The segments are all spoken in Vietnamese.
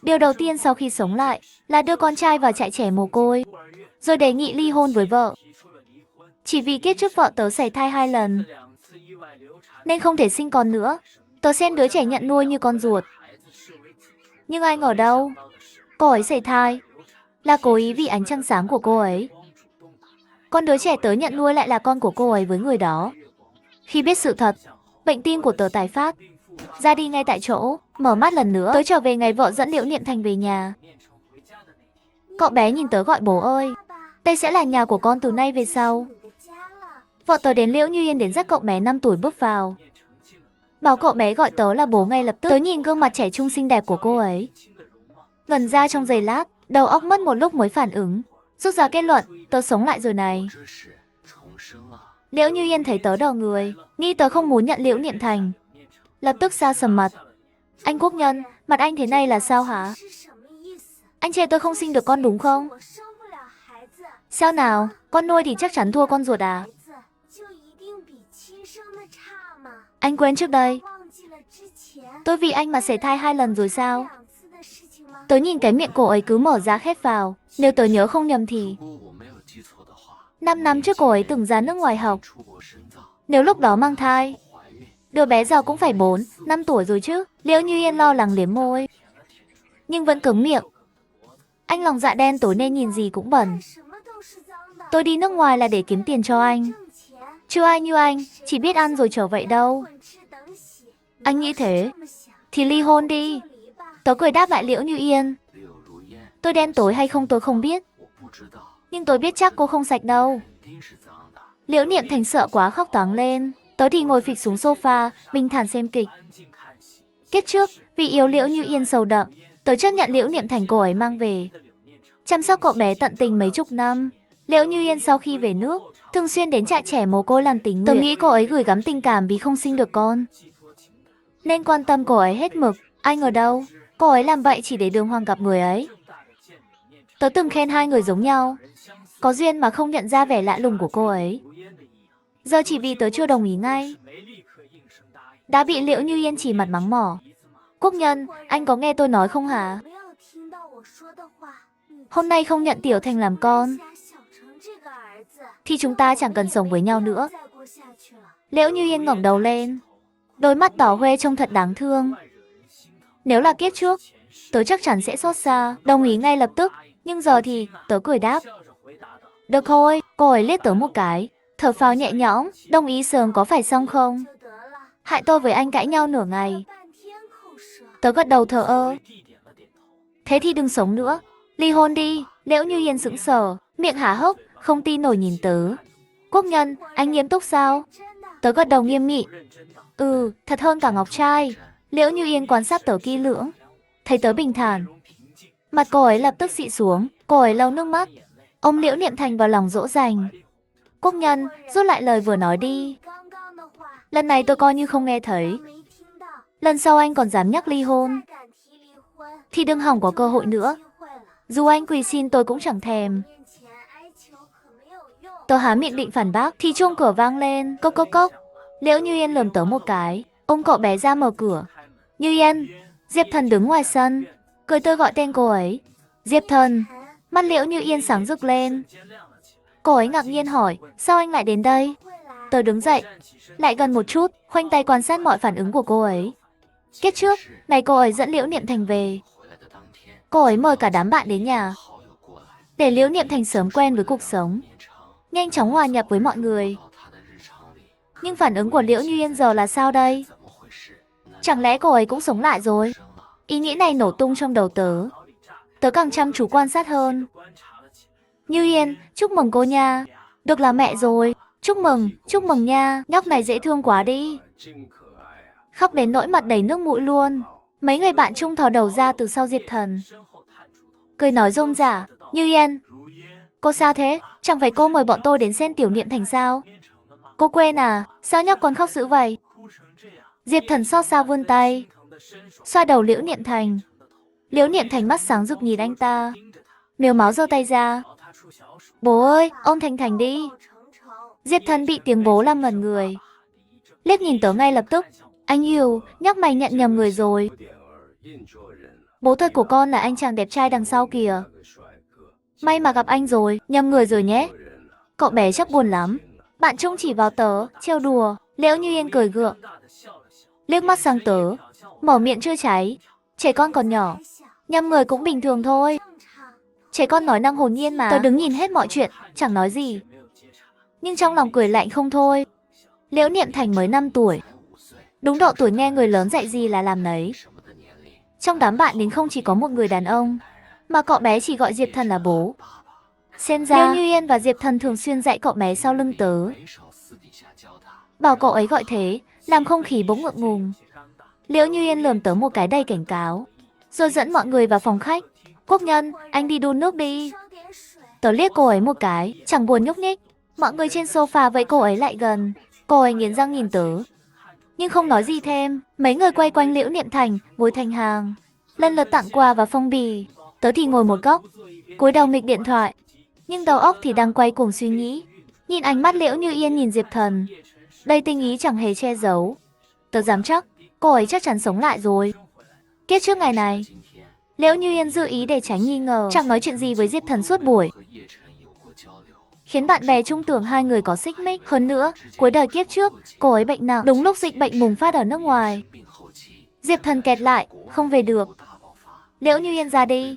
Điều đầu tiên sau khi sống lại là đưa con trai vào trại trẻ mồ côi, rồi đề nghị ly hôn với vợ. Chỉ vì kiếp trước vợ tớ sảy thai 2 lần, nên không thể sinh con nữa. Tớ xem đứa trẻ nhận nuôi như con ruột. Nhưng ai ngờ đâu, cô ấy sảy thai là cố ý vì ánh trăng sáng của cô ấy. Con đứa trẻ tớ nhận nuôi lại là con của cô ấy với người đó. Khi biết sự thật, bệnh tim của tớ tái phát, ra đi ngay tại chỗ, mở mắt lần nữa. Tớ trở về ngày vợ dẫn Liễu Niệm Thành về nhà. Cậu bé nhìn tớ gọi bố ơi, đây sẽ là nhà của con từ nay về sau. Vợ tớ đến Liễu Như Yên đến dắt cậu bé 5 tuổi bước vào, bảo cậu bé gọi tớ là bố ngay lập tức. Tớ nhìn gương mặt trẻ trung xinh đẹp của cô ấy, ngẩn ra trong giây lát, đầu óc mất một lúc mới phản ứng, rút ra kết luận, tớ sống lại rồi này. Liễu Như Yên thấy tớ đờ người, nghĩ tớ không muốn nhận Liễu Niệm Thành, lập tức xa sầm mặt. Anh Quốc Nhân, mặt anh thế này là sao hả? Anh chê tôi không sinh được con đúng không? Sao nào, con nuôi thì chắc chắn thua con ruột à? Anh quên trước đây, tôi vì anh mà sảy thai 2 lần rồi sao? Tớ nhìn cái miệng cô ấy cứ mở ra khép vào, nếu tớ nhớ không nhầm thì 5 năm trước cô ấy từng ra nước ngoài học. Nếu lúc đó mang thai, đứa bé giờ cũng phải 4, 5 tuổi rồi chứ. Liễu Như Yên lo lắng liếm môi, nhưng vẫn cứng miệng. Anh lòng dạ đen tối nên nhìn gì cũng bẩn. Tôi đi nước ngoài là để kiếm tiền cho anh. Chưa ai như anh, chỉ biết ăn rồi trở vậy đâu. Anh nghĩ thế, thì ly hôn đi. Tớ cười đáp lại Liễu Như Yên. Tôi đen tối hay không tôi không biết, nhưng tôi biết chắc cô không sạch đâu. Liễu Niệm Thành sợ quá khóc toáng lên. Tớ thì ngồi phịch xuống sofa, bình thản xem kịch. Kiếp trước, vì yêu Liễu Như Yên sâu đậm, tớ chấp nhận Liễu Niệm Thành cô ấy mang về, chăm sóc cậu bé tận tình mấy chục năm. Liễu Như Yên sau khi về nước, thường xuyên đến trại trẻ mồ côi làm tình nguyện. Tớ nghĩ cô ấy gửi gắm tình cảm vì không sinh được con, nên quan tâm cô ấy hết mực. Ai ngờ đâu, cô ấy làm vậy chỉ để Đường Hoàng gặp người ấy. Tớ từng khen hai người giống nhau, có duyên mà không nhận ra vẻ lạ lùng của cô ấy. Giờ chỉ vì tớ chưa đồng ý ngay, đã bị Liễu Như Yên chỉ mặt mắng mỏ. Quốc Nhân, anh có nghe tôi nói không hả? Hôm nay không nhận Tiểu Thành làm con, thì chúng ta chẳng cần sống với nhau nữa. Liễu Như Yên ngẩng đầu lên, đôi mắt đỏ hoe trông thật đáng thương. Nếu là kiếp trước, tớ chắc chắn sẽ xót xa, đồng ý ngay lập tức. Nhưng giờ thì, tớ cười đáp. Được thôi, cô ấy liếc tớ một cái, thở phào nhẹ nhõm, đồng ý sớm có phải xong không? Hại tôi với anh cãi nhau nửa ngày. Tớ gật đầu thờ ơ. Thế thì đừng sống nữa, ly hôn đi. Liễu Như Yên sững sờ, miệng há hốc, không tin nổi nhìn tớ. Quốc Nhân, anh nghiêm túc sao? Tớ gật đầu nghiêm nghị. Ừ, thật hơn cả ngọc trai. Liễu Như Yên quan sát tớ kỹ lưỡng, thấy tớ bình thản, mặt cô ấy lập tức xị xuống. Cô ấy lau nước mắt, ôm Liễu Niệm Thành vào lòng dỗ dành. Quốc Nhân, rút lại lời vừa nói đi. Lần này tôi coi như không nghe thấy. Lần sau anh còn dám nhắc ly hôn, thì đừng hỏng có cơ hội nữa. Dù anh quỳ xin tôi cũng chẳng thèm. Tớ há miệng định phản bác, thì chuông cửa vang lên, cốc cốc cốc. Liễu Như Yên lườm tớ một cái, ôm cậu bé ra mở cửa. Như Yên, Diệp Thần đứng ngoài sân, cười tươi gọi tên cô ấy. Diệp Thần. Mắt Liễu Như Yên sáng rực lên. Cô ấy ngạc nhiên hỏi, sao anh lại đến đây? Tớ đứng dậy, lại gần một chút, khoanh tay quan sát mọi phản ứng của cô ấy. Kiếp trước, này cô ấy dẫn Liễu Niệm Thành về. Cô ấy mời cả đám bạn đến nhà, để Liễu Niệm Thành sớm quen với cuộc sống, nhanh chóng hòa nhập với mọi người. Nhưng phản ứng của Liễu Như Yên giờ là sao đây? Chẳng lẽ cô ấy cũng sống lại rồi? Ý nghĩ này nổ tung trong đầu tớ. Tớ càng chăm chú quan sát hơn. Như Yên, chúc mừng cô nha. Được là mẹ rồi. Chúc mừng nha. Nhóc này dễ thương quá đi. Khóc đến nỗi mặt đầy nước mũi luôn. Mấy người bạn chung thò đầu ra từ sau Diệp Thần, cười nói rôm rả. Như Yên, cô sao thế? Chẳng phải cô mời bọn tôi đến xem Tiểu Niệm Thành sao? Cô quên à? Sao nhóc con khóc dữ vậy? Diệp Thần xót xa vươn tay, xoa đầu Liễu Niệm Thành. Liễu Niệm Thành mắt sáng rực nhìn anh ta, mếu máu giơ tay ra. Bố ơi, ôm Thành Thành đi. Diệp Thần bị tiếng bố làm ngẩn người, liếc nhìn tớ ngay lập tức. Anh hiểu, nhóc mày nhận nhầm người rồi. Bố thật của con là anh chàng đẹp trai đằng sau kìa. May mà gặp anh rồi, nhầm người rồi nhé. Cậu bé chắc buồn lắm. Bạn trông chỉ vào tớ, trêu đùa. Liễu Như Yên cười gượng, liếc mắt sang tớ, mở miệng chua cháy. Trẻ con còn nhỏ, nhầm người cũng bình thường thôi. Trẻ con nói năng hồn nhiên mà. Tớ đứng nhìn hết mọi chuyện, chẳng nói gì. Nhưng trong lòng cười lạnh không thôi. Liễu Niệm Thành mới 5 tuổi. Đúng độ tuổi nghe người lớn dạy gì là làm nấy. Trong đám bạn đến không chỉ có một người đàn ông, mà cậu bé chỉ gọi Diệp Thần là bố. Xem ra, Liễu Như Yên và Diệp Thần thường xuyên dạy cậu bé sau lưng tớ. Bảo cậu ấy gọi thế, làm không khí bỗng ngượng ngùng. Liễu Như Yên lườm tớ một cái đầy cảnh cáo, rồi dẫn mọi người vào phòng khách. Quốc Nhân, anh đi đun nước đi. Tớ liếc cô ấy một cái, chẳng buồn nhúc nhích. Mọi người trên sofa vẫy cô ấy lại gần. Cô ấy nghiến răng nhìn tớ, nhưng không nói gì thêm. Mấy người quay quanh Liễu Niệm Thành, ngồi thành hàng, lần lượt tặng quà và phong bì. Tớ thì ngồi một góc, cúi đầu nghịch điện thoại, nhưng đầu óc thì đang quay cuồng suy nghĩ. Nhìn ánh mắt Liễu Như Yên nhìn Diệp Thần, đầy tình ý chẳng hề che giấu. Tớ dám chắc, cô ấy chắc chắn sống lại rồi. Kết trước ngày này, Liễu Như Yên dự ý để tránh nghi ngờ, chẳng nói chuyện gì với Diệp Thần suốt buổi, khiến bạn bè chung tưởng hai người có xích mích. Hơn nữa, cuối đời kiếp trước, cô ấy bệnh nặng, đúng lúc dịch bệnh bùng phát ở nước ngoài. Diệp Thần kẹt lại, không về được. Liễu Như Yên ra đi,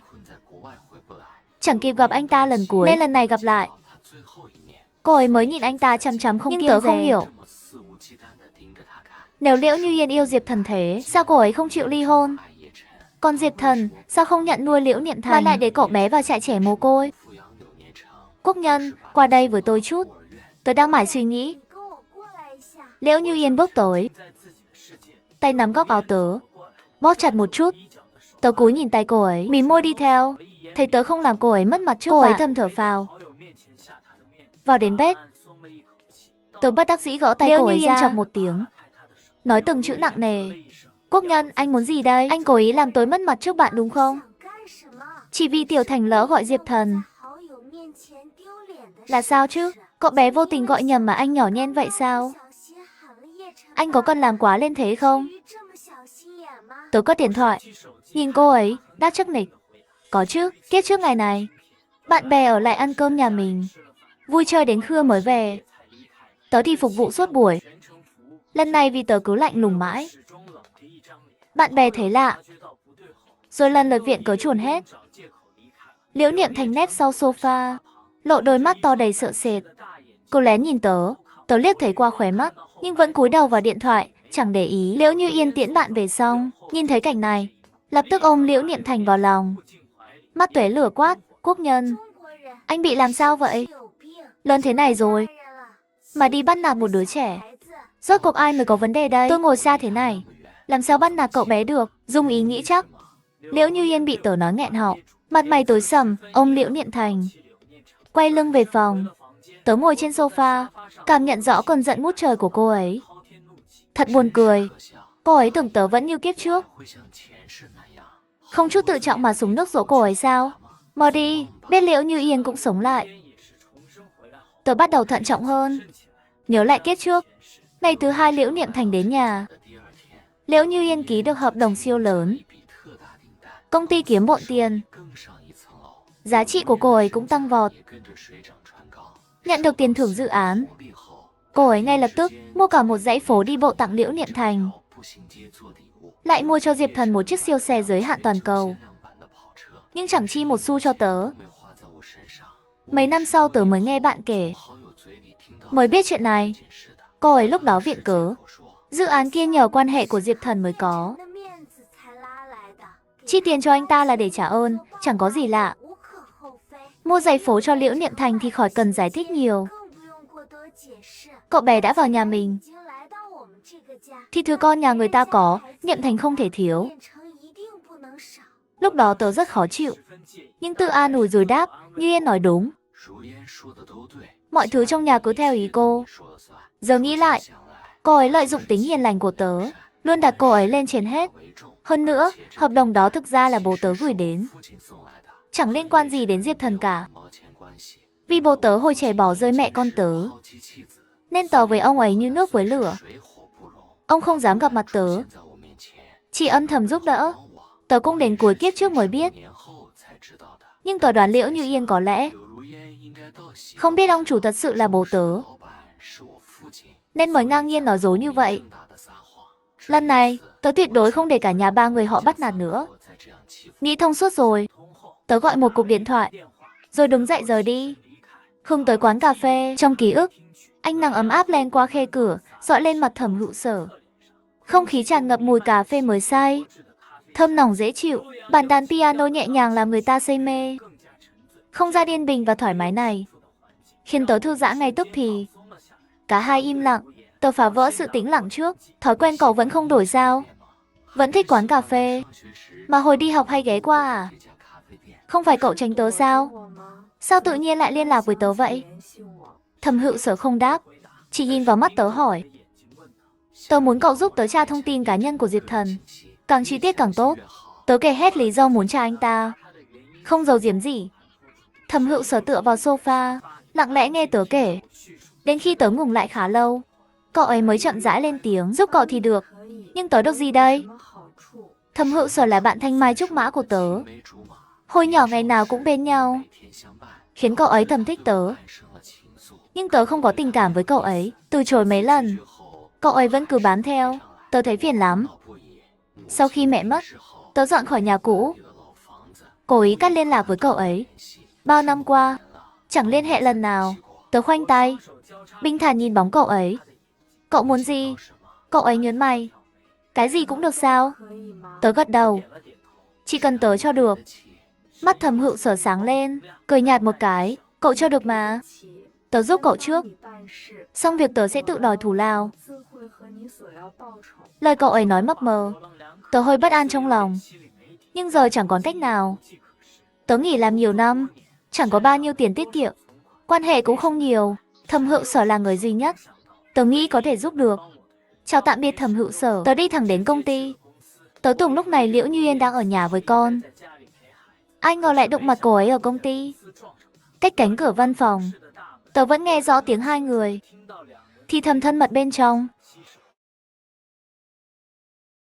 chẳng kịp gặp anh ta lần cuối, nên lần này gặp lại, cô ấy mới nhìn anh ta chăm chăm không kiêng dè. Nhưng tớ không hiểu, nếu Liễu Như Yên yêu Diệp Thần thế, sao cô ấy không chịu ly hôn? Còn Diệp Thần, sao không nhận nuôi Liễu Niệm Thành, mà lại để cậu bé vào trại trẻ mồ côi? Quốc Nhân, qua đây với tôi chút. Tớ đang mải suy nghĩ. Liễu Như Yên bước tới, tay nắm góc áo tớ, bóp chặt một chút. Tớ cúi nhìn tay cô ấy, mím môi đi theo. Thấy tớ không làm cô ấy mất mặt trước cô ấy thầm thở phào. Vào đến bếp, tớ bất đắc dĩ gõ tay cô ấy ra. Chọc một tiếng, nói từng chữ nặng nề. Quốc Nhân, anh muốn gì đây? Anh cố ý làm tôi mất mặt trước bạn đúng không? Chỉ vì Tiểu Thành lỡ gọi Diệp Thần. Là sao chứ? Cậu bé vô tình gọi nhầm mà anh nhỏ nhen vậy sao? Anh có cần làm quá lên thế không? Tớ cất điện thoại, nhìn cô ấy, đáp chắc nịch. Có chứ, kết trước ngày này, bạn bè ở lại ăn cơm nhà mình, vui chơi đến khuya mới về. Tớ thì phục vụ suốt buổi. Lần này vì tớ cứ lạnh lùng mãi, bạn bè thấy lạ, rồi lần lượt viện cớ chuồn hết. Liễu Niệm Thành nép sau sofa, lộ đôi mắt to đầy sợ sệt. Cô lén nhìn tớ, tớ liếc thấy qua khóe mắt, nhưng vẫn cúi đầu vào điện thoại, chẳng để ý. Liễu Như Yên tiễn bạn về xong, nhìn thấy cảnh này, lập tức ôm Liễu Niệm Thành vào lòng, mắt tóe lửa quát, Quốc Nhân, anh bị làm sao vậy? Lớn thế này rồi, mà đi bắt nạt một đứa trẻ. Rốt cuộc ai mới có vấn đề đây? Tôi ngồi xa thế này, làm sao bắt nạt cậu bé được? Dung ý nghĩ chắc. Liễu Như Yên bị tớ nói nghẹn họng, mặt mày tối sầm, ôm Liễu Niệm Thành, quay lưng về phòng. Tớ ngồi trên sofa, cảm nhận rõ cơn giận ngút trời của cô ấy. Thật buồn cười, cô ấy tưởng tớ vẫn như kiếp trước, không chút tự trọng mà súng nước dỗ cô ấy sao? Mò đi, biết Liễu Như Yên cũng sống lại. Tớ bắt đầu thận trọng hơn, nhớ lại kiếp trước. Ngày thứ hai Liễu Niệm Thành đến nhà, Liễu Như Yên ký được hợp đồng siêu lớn, công ty kiếm bộn tiền, giá trị của cô ấy cũng tăng vọt. Nhận được tiền thưởng dự án, cô ấy ngay lập tức mua cả một dãy phố đi bộ tặng Liễu Niệm Thành, lại mua cho Diệp Thần một chiếc siêu xe giới hạn toàn cầu. Nhưng chẳng chi một xu cho tớ. Mấy năm sau tớ mới nghe bạn kể, mới biết chuyện này. Cô ấy lúc đó viện cớ, dự án kia nhờ quan hệ của Diệp Thần mới có. Chi tiền cho anh ta là để trả ơn, chẳng có gì lạ. Mua giày phố cho Liễu Niệm Thành thì khỏi cần giải thích nhiều. Cậu bé đã vào nhà mình, thì thứ con nhà người ta có, Niệm Thành không thể thiếu. Lúc đó tớ rất khó chịu, nhưng tự an ủi rồi đáp, Như Yên nói đúng. Mọi thứ trong nhà cứ theo ý cô. Giờ nghĩ lại, cô ấy lợi dụng tính hiền lành của tớ, luôn đặt cô ấy lên trên hết. Hơn nữa, hợp đồng đó thực ra là bố tớ gửi đến, chẳng liên quan gì đến Diệp Thần cả. Vì bố tớ hồi trẻ bỏ rơi mẹ con tớ, nên tớ với ông ấy như nước với lửa. Ông không dám gặp mặt tớ, chỉ âm thầm giúp đỡ. Tớ cũng đến cuối kiếp trước mới biết. Nhưng tớ đoán Liễu Như Yên có lẽ không biết ông chủ thật sự là bố tớ, nên mới ngang nhiên nói dối như vậy. Lần này, tớ tuyệt đối không để cả nhà ba người họ bắt nạt nữa. Nghĩ thông suốt rồi, tớ gọi một cuộc điện thoại, rồi đứng dậy rời đi. Hưng tới quán cà phê, trong ký ức, ánh nắng ấm áp len qua khe cửa, dọi lên mặt Thẩm Hữu Sở. Không khí tràn ngập mùi cà phê mới xay, thơm nồng dễ chịu, bàn đàn piano nhẹ nhàng làm người ta say mê. Không gian yên bình và thoải mái này khiến tớ thư giãn ngay tức thì. Cả hai im lặng, tớ phá vỡ sự tĩnh lặng trước. Thói quen cậu vẫn không đổi sao? Vẫn thích quán cà phê mà hồi đi học hay ghé qua à? Không phải cậu tránh tớ sao? Sao tự nhiên lại liên lạc với tớ vậy? Thẩm Hữu Sở không đáp, chỉ nhìn vào mắt tớ hỏi. Tớ muốn cậu giúp tớ tra thông tin cá nhân của Diệp Thần, càng chi tiết càng tốt. Tớ kể hết lý do muốn tra anh ta, không giấu giếm gì. Thẩm Hữu Sở tựa vào sofa, lặng lẽ nghe tớ kể. Đến khi tớ ngừng lại khá lâu, cậu ấy mới chậm rãi lên tiếng. Giúp cậu thì được, nhưng tớ được gì đây? Thẩm Hữu Sở là bạn thanh mai trúc mã của tớ, hồi nhỏ ngày nào cũng bên nhau, khiến cậu ấy thầm thích tớ. Nhưng tớ không có tình cảm với cậu ấy, từ chối mấy lần. Cậu ấy vẫn cứ bám theo, tớ thấy phiền lắm. Sau khi mẹ mất, tớ dọn khỏi nhà cũ, cố ý cắt liên lạc với cậu ấy. Bao năm qua, chẳng liên hệ lần nào. Tớ khoanh tay, bình thản nhìn bóng cậu ấy. Cậu muốn gì? Cậu ấy nhớn mày. Cái gì cũng được sao? Tớ gật đầu. Chỉ cần tớ cho được. Mắt Thẩm Hữu Sở sáng lên, cười nhạt một cái. Cậu cho được mà. Tớ giúp cậu trước, xong việc tớ sẽ tự đòi thù lao. Lời cậu ấy nói mập mờ, tớ hơi bất an trong lòng. Nhưng giờ chẳng còn cách nào. Tớ nghỉ làm nhiều năm, chẳng có bao nhiêu tiền tiết kiệm, quan hệ cũng không nhiều. Thẩm Hữu Sở là người duy nhất tớ nghĩ có thể giúp được. Chào tạm biệt Thẩm Hữu Sở, tớ đi thẳng đến công ty. Tớ tưởng lúc này Liễu Như Yên đang ở nhà với con. Ai ngờ lại đụng mặt cô ấy ở công ty. Cách cánh cửa văn phòng, tớ vẫn nghe rõ tiếng hai người thì thầm thân mật bên trong.